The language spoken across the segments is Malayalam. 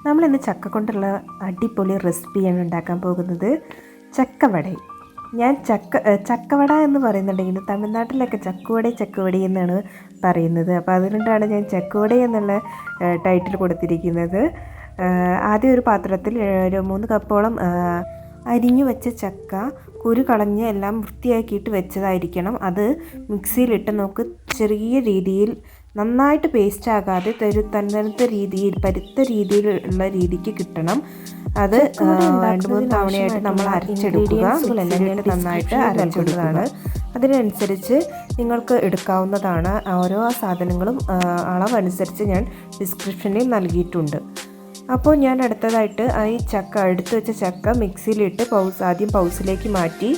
നമ്മളിന്ന് ചക്ക കൊണ്ടുള്ള അടിപൊളി റെസിപ്പിയാണ് ഉണ്ടാക്കാൻ പോകുന്നത്. ചക്കവട. ഞാൻ ചക്കവട എന്ന് പറയുന്നുണ്ടെങ്കിലും തമിഴ്നാട്ടിലൊക്കെ ചക്കുവട എന്നാണ് പറയുന്നത്. അപ്പോൾ അതുകൊണ്ടാണ് ഞാൻ ചക്കുവട എന്നുള്ള ടൈറ്റിൽ കൊടുത്തിരിക്കുന്നത്. ആദ്യം ഒരു പാത്രത്തിൽ ഒരു 3 കപ്പോളം അരിഞ്ഞു വെച്ച ചക്ക കുരു കളഞ്ഞ് എല്ലാം വൃത്തിയാക്കിയിട്ട് വെച്ചതായിരിക്കണം. അത് മിക്സിയിലിട്ട് നമുക്ക് ചെറിയ രീതിയിൽ, നന്നായിട്ട് പേസ്റ്റ് ആകാതെ തന്നത്തെ രീതിയിൽ, പരുത്ത രീതിയിലുള്ള രീതിക്ക് കിട്ടണം. അത് 2-3 തവണയായിട്ട് നമ്മൾ അരച്ചെടുക്കുക. നന്നായിട്ട് അരച്ചെടുക്കുന്നതാണ്. അതിനനുസരിച്ച് നിങ്ങൾക്ക് എടുക്കാവുന്നതാണ്. ഓരോ സാധനങ്ങളും അളവനുസരിച്ച് ഞാൻ ഡിസ്ക്രിപ്ഷനിൽ നൽകിയിട്ടുണ്ട്. അപ്പോൾ ഞാൻ അടുത്തതായിട്ട് ഈ എടുത്തു വെച്ച ചക്ക മിക്സിയിലിട്ട് ആദ്യം പൗസിലേക്ക് മാറ്റി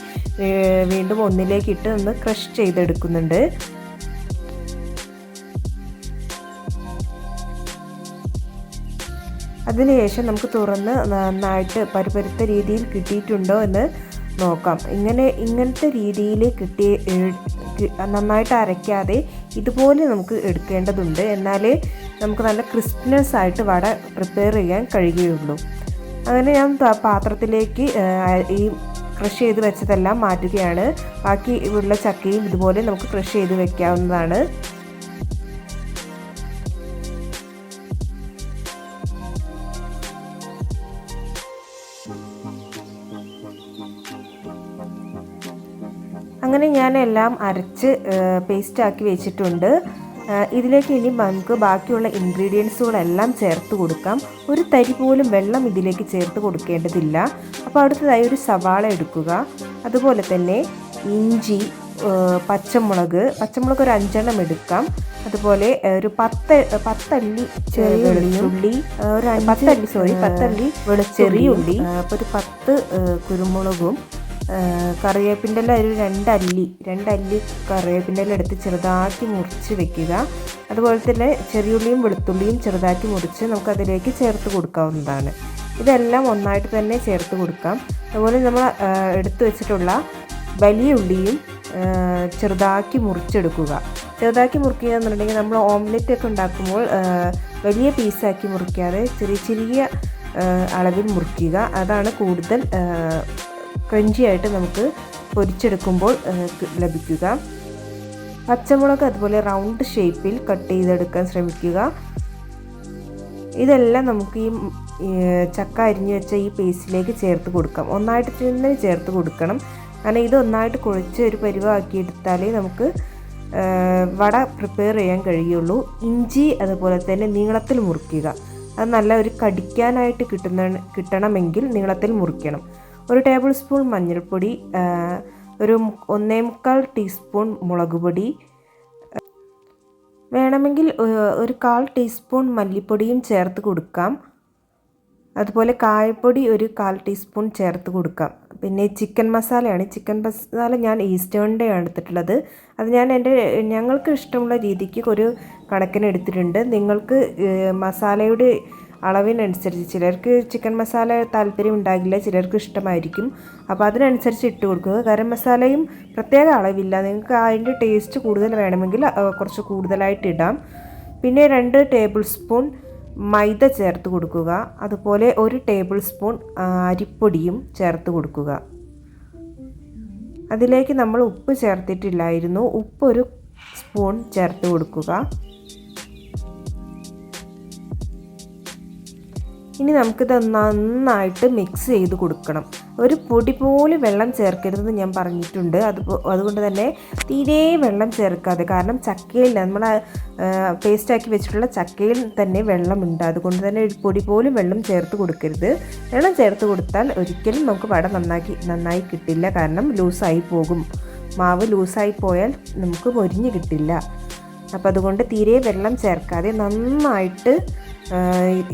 വീണ്ടും ഒന്നിലേക്കിട്ട് ഒന്ന് ക്രഷ് ചെയ്തെടുക്കുന്നുണ്ട്. അതിനുശേഷം നമുക്ക് തുറന്ന് നന്നായിട്ട് പരുപരുത്ത രീതിയിൽ കിട്ടിയിട്ടുണ്ടോ എന്ന് നോക്കാം. ഇങ്ങനത്തെ രീതിയിൽ നന്നായിട്ട് അരയ്ക്കാതെ ഇതുപോലെ നമുക്ക് എടുക്കേണ്ടതുണ്ട്. എന്നാലേ നമുക്ക് നല്ല ക്രിസ്പിനെസ് ആയിട്ട് വട പ്രിപ്പയർ ചെയ്യാൻ കഴിയുകയുള്ളൂ. അങ്ങനെ ഞാൻ പാത്രത്തിലേക്ക് ഈ ക്രഷ് ചെയ്ത് വെച്ചതെല്ലാം മാറ്റുകയാണ്. ബാക്കി ഉള്ള ചക്കയും ഇതുപോലെ നമുക്ക് ക്രഷ് ചെയ്ത് വെക്കാവുന്നതാണ്. അങ്ങനെ ഞാൻ എല്ലാം അരച്ച് പേസ്റ്റാക്കി വെച്ചിട്ടുണ്ട്. ഇതിലേക്ക് ഇനി നമുക്ക് ബാക്കിയുള്ള ഇൻഗ്രീഡിയൻസുകളെല്ലാം ചേർത്ത് കൊടുക്കാം. ഒരു തരി പോലും വെള്ളം ഇതിലേക്ക് ചേർത്ത് കൊടുക്കേണ്ടതില്ല. അപ്പോൾ അടുത്തതായി ഒരു സവാള എടുക്കുക. അതുപോലെ തന്നെ ഇഞ്ചി, പച്ചമുളക് ഒരു 5 എടുക്കാം. അതുപോലെ ഒരു 10 അല്ലി വെളുത്തുള്ളി, ഒരു 10 അല്ലി ചെറിയ ഉള്ളി, അപ്പോൾ ഒരു 10 കുരുമുളകും, കറിവേപ്പിൻ്റെ ഒരു 2 അല്ലി കറിവേപ്പിൻ്റെ എടുത്ത് ചെറുതാക്കി മുറിച്ച് വെക്കുക. അതുപോലെ തന്നെ ചെറിയുള്ളിയും വെളുത്തുള്ളിയും ചെറുതാക്കി മുറിച്ച് നമുക്കതിലേക്ക് ചേർത്ത് കൊടുക്കാവുന്നതാണ്. ഇതെല്ലാം ഒന്നായിട്ട് തന്നെ ചേർത്ത് കൊടുക്കാം. അതുപോലെ നമ്മൾ എടുത്തു വെച്ചിട്ടുള്ള വലിയ ഉള്ളിയും ചെറുതാക്കി മുറിച്ചെടുക്കുക. ചെറുതാക്കി മുറിക്കുക എന്നുണ്ടെങ്കിൽ നമ്മൾ ഓംലെറ്റ് ഒക്കെ ഉണ്ടാക്കുമ്പോൾ വലിയ പീസാക്കി മുറിക്കാതെ ചെറിയ അളവിൽ മുറിക്കുക. അതാണ് കൂടുതൽ ക്രഞ്ചി ആയിട്ട് നമുക്ക് പൊരിച്ചെടുക്കുമ്പോൾ ലഭിക്കുക. പച്ചമുളക് അതുപോലെ റൗണ്ട് ഷേപ്പിൽ കട്ട് ചെയ്തെടുക്കാൻ ശ്രമിക്കുക. ഇതെല്ലാം നമുക്ക് ഈ ചക്ക അരിഞ്ഞു വെച്ച ഈ പേസ്റ്റിലേക്ക് ചേർത്ത് കൊടുക്കാം. ഒന്നായിട്ട് തന്നെ ചേർത്ത് കൊടുക്കണം. കാരണം ഇത് ഒന്നായിട്ട് കുഴച്ച് ഒരു പരുവാക്കി എടുത്താലേ നമുക്ക് വട പ്രിപ്പയർ ചെയ്യാൻ കഴിയുള്ളൂ. ഇഞ്ചി അതുപോലെ തന്നെ നീളത്തിൽ മുറിക്കുക. അത് നല്ല ഒരു കടിക്കാനായിട്ട് കിട്ടണമെങ്കിൽ നീളത്തിൽ മുറിക്കണം. 1 ടേബിൾ സ്പൂൺ മഞ്ഞൾപ്പൊടി, ഒരു 1.25 ടീസ്പൂൺ മുളക് പൊടി, വേണമെങ്കിൽ ഒരു 1/4 ടീസ്പൂൺ മല്ലിപ്പൊടിയും ചേർത്ത് കൊടുക്കാം. അതുപോലെ കായപ്പൊടി ഒരു 1/4 ടീസ്പൂൺ ചേർത്ത് കൊടുക്കാം. പിന്നെ ചിക്കൻ മസാലയാണ്. ചിക്കൻ മസാല ഞാൻ ഈസ്റ്റേണിൻ്റെ ആണ് എടുത്തിട്ടുള്ളത്. അത് ഞങ്ങൾക്ക് ഇഷ്ടമുള്ള രീതിക്ക് ഒരു കണക്കിന് എടുത്തിട്ടുണ്ട്. നിങ്ങൾക്ക് മസാലയുടെ അളവിനനുസരിച്ച്, ചിലർക്ക് ചിക്കൻ മസാല താല്പര്യം ഉണ്ടാകില്ല, ചിലർക്ക് ഇഷ്ടമായിരിക്കും. അപ്പോൾ അതിനനുസരിച്ച് ഇട്ട് കൊടുക്കുക. ഗരം മസാലയും പ്രത്യേക അളവില്ല. നിങ്ങൾക്ക് അതിൻ്റെ ടേസ്റ്റ് കൂടുതൽ വേണമെങ്കിൽ കുറച്ച് കൂടുതലായിട്ട് ഇടാം. പിന്നെ 2 ടേബിൾ സ്പൂൺ മൈദ ചേർത്ത് കൊടുക്കുക. അതുപോലെ 1 ടേബിൾ സ്പൂൺ അരിപ്പൊടിയും ചേർത്ത് കൊടുക്കുക. അതിലേക്ക് നമ്മൾ ഉപ്പ് ചേർത്തിട്ടില്ലായിരുന്നു. ഉപ്പ് 1 സ്പൂൺ ചേർത്ത് കൊടുക്കുക. ഇനി നമുക്കിത് നന്നായിട്ട് മിക്സ് ചെയ്ത് കൊടുക്കണം. ഒരു പൊടി പോലും വെള്ളം ചേർക്കരുതെന്ന് ഞാൻ പറഞ്ഞിട്ടുണ്ട്. അതുകൊണ്ട് തന്നെ തീരെ വെള്ളം ചേർക്കാതെ, കാരണം ചക്കയിൽ നമ്മൾ പേസ്റ്റാക്കി വെച്ചിട്ടുള്ള ചക്കയിൽ തന്നെ വെള്ളമുണ്ട്. അതുകൊണ്ട് തന്നെ ഒരു പൊടി പോലും വെള്ളം ചേർത്ത് കൊടുക്കരുത്. വെള്ളം ചേർത്ത് കൊടുത്താൽ ഒരിക്കലും നമുക്ക് വട നന്നായി കിട്ടില്ല. കാരണം ലൂസായി പോകും. മാവ് ലൂസായി പോയാൽ നമുക്ക് മൊരിഞ്ഞ് കിട്ടില്ല. അപ്പോൾ അതുകൊണ്ട് തീരെ വെള്ളം ചേർക്കാതെ നന്നായിട്ട്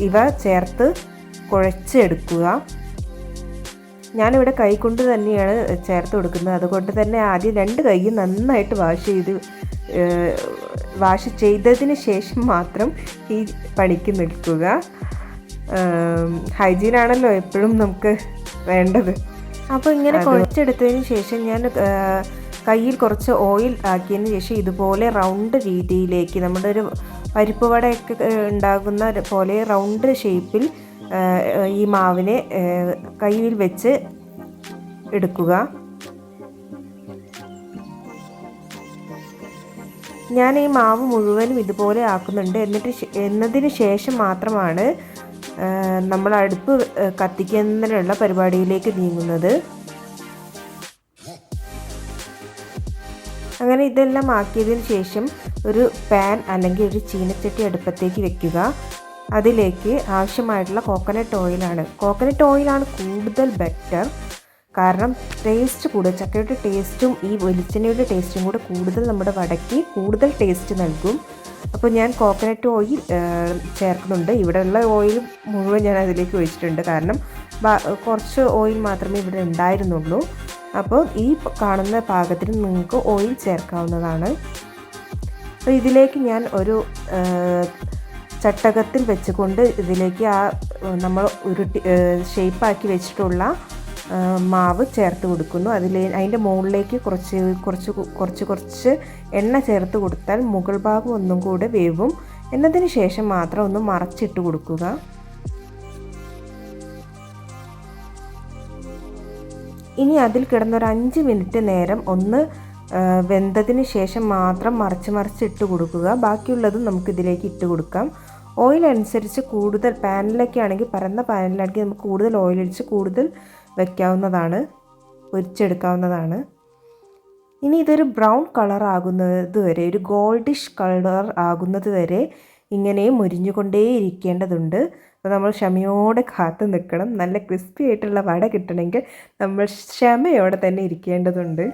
ഇവ ചേർത്ത് കുഴച്ചെടുക്കുക. ഞാനിവിടെ കൈ കൊണ്ട് തന്നെയാണ് ചേർത്ത് കൊടുക്കുന്നത്. അതുകൊണ്ട് തന്നെ ആദ്യം 2 കൈയും നന്നായിട്ട് വാഷ് ചെയ്തതിന് ശേഷം മാത്രം ഈ പണിക്ക് നിൽക്കുക. ഹൈജീനാണല്ലോ എപ്പോഴും നമുക്ക് വേണ്ടത്. അപ്പോൾ ഇങ്ങനെ കുഴച്ചെടുത്തതിന് ശേഷം ഞാൻ കയ്യിൽ കുറച്ച് ഓയിൽ ആക്കിയതിന് ശേഷം ഇതുപോലെ റൗണ്ട് രീതിയിലേക്ക്, നമ്മുടെ ഒരു പരിപ്പ് വടയൊക്കെ ഉണ്ടാകുന്ന പോലെ റൗണ്ട് ഷേപ്പിൽ ഈ മാവിനെ കയ്യിൽ വെച്ച് എടുക്കുക. ഞാൻ ഈ മാവ് മുഴുവനും ഇതുപോലെ ആക്കുന്നുണ്ട്. എന്നതിന് ശേഷം മാത്രമാണ് നമ്മൾ അടുപ്പ് കത്തിക്കുന്നതിനുള്ള പരിപാടിയിലേക്ക് നീങ്ങുന്നത്. അങ്ങനെ ഇതെല്ലാം ആക്കിയതിന് ശേഷം ഒരു പാൻ അല്ലെങ്കിൽ ഒരു ചീനച്ചട്ടി അടുപ്പത്തേക്ക് വെക്കുക. അതിലേക്ക് ആവശ്യമായിട്ടുള്ള കോക്കനട്ട് ഓയിലാണ് കൂടുതൽ ബെറ്റർ. കാരണം ടേസ്റ്റ് കൂടുതൽ, ചക്കയുടെ ടേസ്റ്റും ഈ വെളിച്ചെണ്ണയുടെ ടേസ്റ്റും കൂടെ കൂടുതൽ നമ്മുടെ വടയ്ക്ക് കൂടുതൽ ടേസ്റ്റ് നൽകും. അപ്പോൾ ഞാൻ കോക്കനട്ട് ഓയിൽ ചേർക്കുന്നുണ്ട്. ഇവിടെയുള്ള ഓയിൽ മുഴുവൻ ഞാൻ അതിലേക്ക് ഒഴിച്ചിട്ടുണ്ട്. കാരണം കുറച്ച് ഓയിൽ മാത്രമേ ഇവിടെ ഉണ്ടായിരുന്നുള്ളൂ. അപ്പോൾ ഈ കാണുന്ന പാകത്തിന് നിങ്ങൾക്ക് ഓയിൽ ചേർക്കാവുന്നതാണ്. അപ്പോൾ ഇതിലേക്ക് ഞാൻ ഒരു ചട്ടകത്തിൽ വെച്ചുകൊണ്ട് ഇതിലേക്ക് നമ്മൾ ഷേപ്പാക്കി വെച്ചിട്ടുള്ള മാവ് ചേർത്ത് കൊടുക്കുന്നു. അതിൻ്റെ മുകളിലേക്ക് കുറച്ച് എണ്ണ ചേർത്ത് കൊടുത്താൽ മുകൾ ഭാഗം ഒന്നും കൂടെ വേവും. എന്നതിന് ശേഷം മാത്രം ഒന്ന് മറച്ചിട്ട് കൊടുക്കുക. ഇനി അതിൽ കിടന്നൊരു 5 മിനിറ്റ് നേരം ഒന്ന് വെന്തതിന് ശേഷം മാത്രം മറിച്ചിട്ട് കൊടുക്കുക. ബാക്കിയുള്ളതും നമുക്കിതിലേക്ക് ഇട്ട് കൊടുക്കാം. ഓയിൽ അനുസരിച്ച് കൂടുതൽ പാനിലൊക്കെ ആണെങ്കിൽ, പരന്ന പാനിലാണെങ്കിൽ നമുക്ക് കൂടുതൽ ഓയിൽ ഒഴിച്ച് കൂടുതൽ വയ്ക്കാവുന്നതാണ്, പൊരിച്ചെടുക്കാവുന്നതാണ്. ഇനി ഇതൊരു ബ്രൗൺ കളർ ആകുന്നത് വരെ, ഒരു ഗോൾഡിഷ് കളർ ആകുന്നത് വരെ ഇങ്ങനെ മുരിഞ്ഞുകൊണ്ടേ ഇരിക്കേണ്ടതുണ്ട്. അപ്പോൾ നമ്മൾ ക്ഷമയോടെ കാത്തു നിൽക്കണം. നല്ല ക്രിസ്പി ആയിട്ടുള്ള വട കിട്ടണമെങ്കിൽ നമ്മൾ ക്ഷമയോടെ തന്നെ ഇരിക്കേണ്ടതുണ്ട്.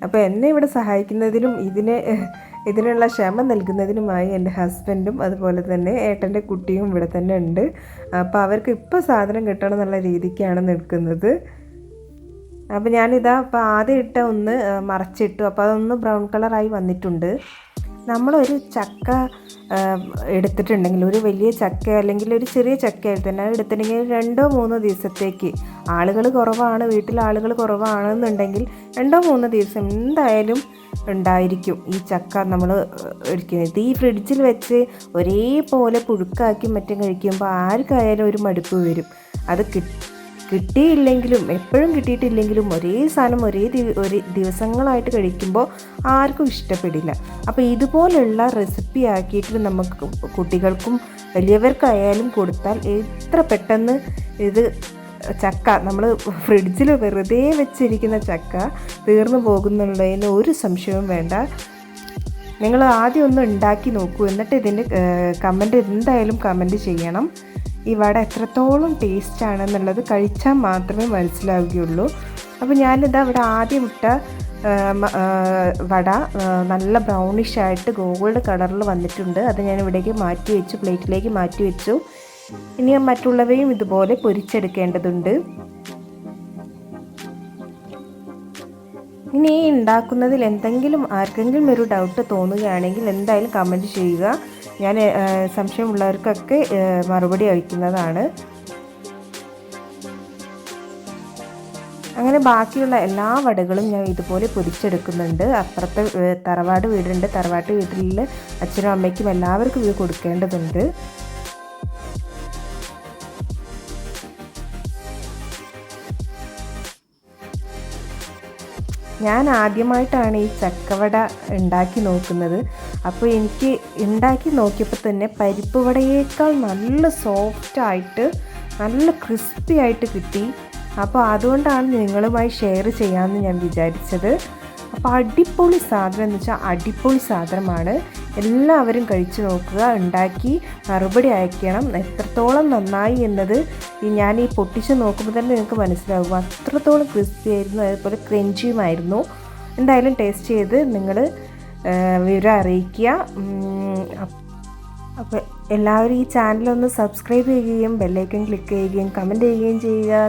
അപ്പോൾ എന്നെ ഇവിടെ സഹായിക്കുന്നതിനും ഇതിനുള്ള ക്ഷമ നൽകുന്നതിനുമായി എൻ്റെ ഹസ്ബൻഡും അതുപോലെ തന്നെ ഏട്ടൻ്റെ കുട്ടിയും ഇവിടെ തന്നെ ഉണ്ട്. അപ്പോൾ അവർക്ക് ഇപ്പോൾ സാധനം കിട്ടണം എന്നുള്ള രീതിക്കാണ് നിൽക്കുന്നത്. അപ്പോൾ ഞാനിതാ അപ്പോൾ ആദ്യം ഒന്ന് മറച്ചിട്ടു. അപ്പോൾ അതൊന്ന് ബ്രൗൺ കളറായി വന്നിട്ടുണ്ട്. നമ്മളൊരു ചക്ക എടുത്തിട്ടുണ്ടെങ്കിൽ, ഒരു വലിയ ചക്ക അല്ലെങ്കിൽ ഒരു ചെറിയ ചക്ക തന്നെ എടുത്തിട്ടുണ്ടെങ്കിൽ 2-3 ദിവസത്തേക്ക്, ആളുകൾ കുറവാണ്, വീട്ടിൽ ആളുകൾ കുറവാണെന്നുണ്ടെങ്കിൽ 2-3 ദിവസം എന്തായാലും ഉണ്ടായിരിക്കും ഈ ചക്ക നമ്മൾ എടുക്കുന്നത്. ഈ ഫ്രിഡ്ജിൽ വെച്ച് ഒരേപോലെ പുഴുക്കാക്കി മറ്റും കഴിക്കുമ്പോൾ ആർക്കായാലും ഒരു മടുപ്പ് വരും. അത് കിട്ടിയില്ലെങ്കിലും, എപ്പോഴും കിട്ടിയിട്ടില്ലെങ്കിലും ഒരേ സാധനം ഒരേ ദിവസങ്ങളായിട്ട് കഴിക്കുമ്പോൾ ആർക്കും ഇഷ്ടപ്പെടില്ല. അപ്പോൾ ഇതുപോലുള്ള റെസിപ്പി ആക്കിയിട്ട് നമുക്ക് കുട്ടികൾക്കും വലിയവർക്കായാലും കൊടുത്താൽ എത്ര പെട്ടെന്ന് ഇത് ചക്ക, നമ്മൾ ഫ്രിഡ്ജിൽ വെറുതെ വെച്ചിരിക്കുന്ന ചക്ക തീർന്നു പോകുന്നുള്ളതിന് ഒരു സംശയവും വേണ്ട. നിങ്ങൾ ആദ്യം ഒന്ന് ഉണ്ടാക്കി നോക്കൂ. എന്നിട്ട് ഇതിൻ്റെ എന്തായാലും കമൻറ്റ് ചെയ്യണം. ഈ വട എത്രത്തോളം ടേസ്റ്റ് ആണെന്നുള്ളത് കഴിച്ചാൽ മാത്രമേ മനസ്സിലാവുകയുള്ളൂ. അപ്പോൾ ഞാനിതാ ഇവിടെ ആദ്യം ഇട്ട വട നല്ല ബ്രൗണിഷ് ആയിട്ട് ഗോൾഡ് കളറിൽ വന്നിട്ടുണ്ട്. അത് ഞാൻ ഇവിടേക്ക് മാറ്റി വെച്ചു, പ്ലേറ്റിലേക്ക് മാറ്റി വെച്ചു. ഇനി മറ്റുള്ളവയും ഇതുപോലെ പൊരിച്ചെടുക്കേണ്ടതുണ്ട്. ഇനി ഈ ഉണ്ടാക്കുന്നതിൽ ആർക്കെങ്കിലും ഒരു ഡൗട്ട് തോന്നുകയാണെങ്കിൽ എന്തായാലും കമൻറ്റ് ചെയ്യുക. ഞാൻ സംശയമുള്ളവർക്കൊക്കെ മറുപടി അയക്കുന്നതാണ്. അങ്ങനെ ബാക്കിയുള്ള എല്ലാ വടകളും ഞാൻ ഇതുപോലെ പൊരിച്ചെടുക്കുന്നുണ്ട്. അപ്പുറത്തെ തറവാട് വീടുണ്ട്. തറവാട്ട് വീട്ടിൽ അച്ഛനും അമ്മയ്ക്കും എല്ലാവർക്കും ഇത് കൊടുക്കേണ്ടതുണ്ട്. ഞാൻ ആദ്യമായിട്ടാണ് ഈ ചക്കവട ഉണ്ടാക്കി നോക്കുന്നത്. അപ്പോൾ എനിക്ക് ഉണ്ടാക്കി നോക്കിയപ്പോൾ തന്നെ പരിപ്പ് വടയേക്കാൾ നല്ല സോഫ്റ്റായിട്ട്, നല്ല ക്രിസ്പി ആയിട്ട് കിട്ടി. അപ്പോൾ അതുകൊണ്ടാണ് നിങ്ങളുമായി ഷെയർ ചെയ്യാമെന്ന് ഞാൻ വിചാരിച്ചത്. അപ്പോൾ അടിപൊളി സാധനം എന്ന് വെച്ചാൽ അടിപൊളി സാധനമാണ്. എല്ലാവരും കഴിച്ചു നോക്കുക, ഉണ്ടാക്കി മറുപടി അയക്കണം. എത്രത്തോളം നന്നായി എന്നത് ഞാൻ പൊട്ടിച്ച് നോക്കുമ്പോൾ തന്നെ നിങ്ങൾക്ക് മനസ്സിലാകും. അത്രത്തോളം ക്രിസ്പി ആയിരുന്നു, അതുപോലെ ക്രഞ്ചിയുമായിരുന്നു. എന്തായാലും ടേസ്റ്റ് ചെയ്ത് നിങ്ങൾ വിവരം അറിയിക്കുക. അപ്പോൾ എല്ലാവരും ഈ ചാനലൊന്ന് സബ്സ്ക്രൈബ് ചെയ്യുകയും ബെല്ലൈക്കൺ ക്ലിക്ക് ചെയ്യുകയും കമൻറ്റ് ചെയ്യുകയും ചെയ്യുക.